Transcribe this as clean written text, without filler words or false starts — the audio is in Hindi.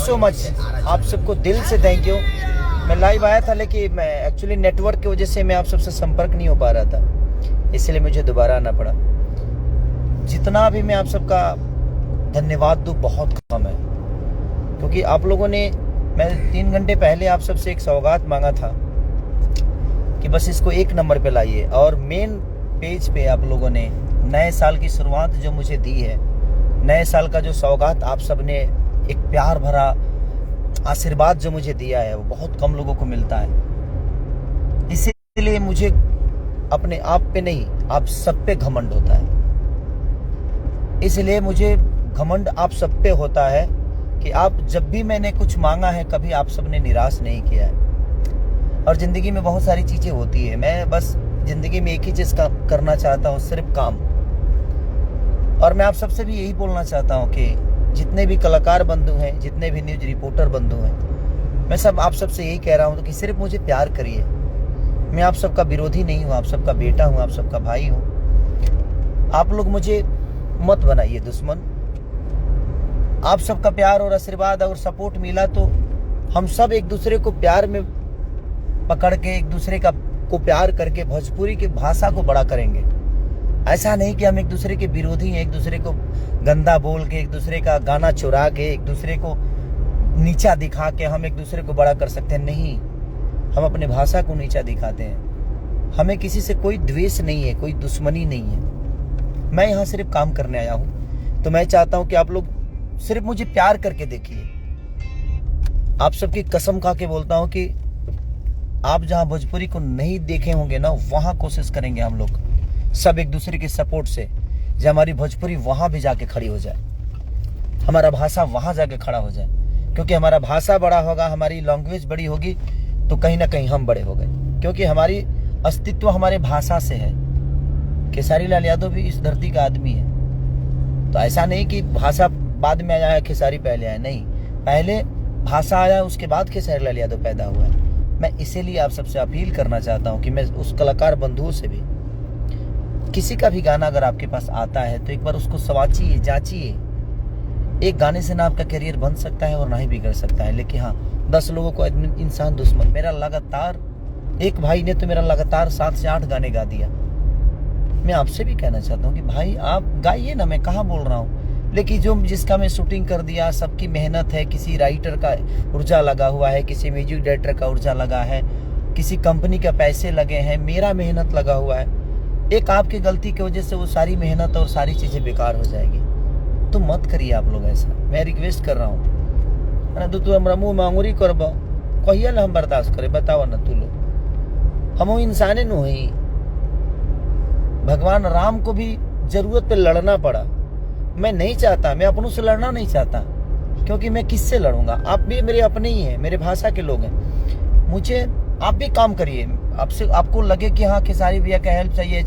सो मच, आप सबको दिल से थैंक यू। मैं लाइव आया था लेकिन मैं एक्चुअली नेटवर्क की वजह से मैं आप सबसे संपर्क नहीं हो पा रहा था, इसलिए मुझे दोबारा आना पड़ा। जितना भी मैं आप सबका धन्यवाद दूँ बहुत कम है, क्योंकि आप लोगों ने, मैं 3 घंटे पहले आप सबसे एक सौगात मांगा था कि बस इसको 1 नंबर पे लाइए, और मेन पेज पे आप लोगों ने नए साल की शुरुआत जो मुझे दी है, नए साल का जो सौगात आप सब ने एक प्यार भरा आशीर्वाद जो मुझे दिया है, वो बहुत कम लोगों को मिलता है। इसीलिए मुझे अपने आप पे नहीं, आप सब पे घमंड होता है। इसलिए मुझे घमंड आप सब पे होता है कि आप जब भी मैंने कुछ मांगा है, कभी आप सब ने निराश नहीं किया है। और जिंदगी में बहुत सारी चीजें होती है, मैं बस जिंदगी में एक ही चीज करना चाहता हूँ, सिर्फ काम। और मैं आप सबसे भी यही बोलना चाहता हूँ कि जितने भी कलाकार बंधु हैं, जितने भी न्यूज रिपोर्टर बंधु हैं, मैं सब आप सबसे यही कह रहा हूँ कि सिर्फ मुझे प्यार करिए। मैं आप सबका विरोधी नहीं हूँ, आप सबका बेटा हूँ, आप सबका भाई हूँ। आप लोग मुझे मत बनाइए दुश्मन। आप सबका प्यार और आशीर्वाद और सपोर्ट मिला तो हम सब एक दूसरे को प्यार में पकड़ के, एक दूसरे को प्यार करके भोजपुरी की भाषा को बड़ा करेंगे। ऐसा नहीं कि हम एक दूसरे के विरोधी हैं, एक दूसरे को गंदा बोल के, एक दूसरे का गाना चुरा के, एक दूसरे को नीचा दिखा के हम एक दूसरे को बड़ा कर सकते हैं। नहीं, हम अपने भाषा को नीचा दिखाते हैं। हमें किसी से कोई द्वेष नहीं है, कोई दुश्मनी नहीं है। मैं यहाँ सिर्फ काम करने आया हूँ, तो मैं चाहता हूँ कि आप लोग सिर्फ मुझे प्यार करके देखिए। आप सबकी कसम खा के बोलता हूँ कि आप जहाँ भोजपुरी को नहीं देखे होंगे ना, वहाँ कोशिश करेंगे हम लोग सब एक दूसरे के सपोर्ट से, जो हमारी भोजपुरी वहाँ भी जाके खड़ी हो जाए, हमारा भाषा वहाँ जाके खड़ा हो जाए। क्योंकि हमारा भाषा बड़ा होगा, हमारी लैंग्वेज बड़ी होगी, तो कहीं ना कहीं हम बड़े हो गए। क्योंकि हमारी अस्तित्व हमारे भाषा से है। खेसारी लाल यादव भी इस धरती का आदमी है। तो ऐसा नहीं कि भाषा बाद में आया है, खेसारी पहले आया, नहीं, पहले भाषा आया, उसके बाद खेसारी लाल यादव पैदा हुआ है। मैं इसीलिए आप सबसे अपील करना चाहता हूँ कि मैं उस कलाकार बंधुओं से भी, किसी का भी गाना अगर आपके पास आता है तो एक बार उसको सवाचिए, जांचिए। एक गाने से ना आपका करियर बन सकता है और ना ही बिगड़ सकता है, लेकिन हाँ 10 लोगों को इंसान दुश्मन। मेरा लगातार, एक भाई ने तो मेरा लगातार 7 से 8 गाने गा दिया। मैं आपसे भी कहना चाहता हूँ कि भाई आप गाइए ना, मैं कहाँ बोल रहा हूँ, लेकिन जो जिसका मैं शूटिंग कर दिया, सबकी मेहनत है, किसी राइटर का ऊर्जा लगा हुआ है, किसी म्यूजिक डायरेक्टर का ऊर्जा लगा है, किसी कंपनी का पैसे लगे हैं, मेरा मेहनत लगा हुआ है। एक आपकी गलती की वजह से वो सारी मेहनत और सारी चीजें बेकार हो जाएगी। तो मत करिए आप लोग ऐसा, मैं रिक्वेस्ट कर रहा हूँ ना। तू हमरा मुँह मांगुरी करब, कहिए ना हम बर्दाश्त करे, बताओ ना। तू लोग हम इंसाने नु ही। भगवान राम को भी जरूरत पे लड़ना पड़ा। मैं नहीं चाहता, मैं अपनों से लड़ना नहीं चाहता, क्योंकि मैं किससे लड़ूंगा? आप भी मेरे अपने ही हैं, मेरे भाषा के लोग हैं। मुझे आप भी काम करिए, आपसे आपको लगे कि हाँ खेसारी भैया का हेल्प चाहिए,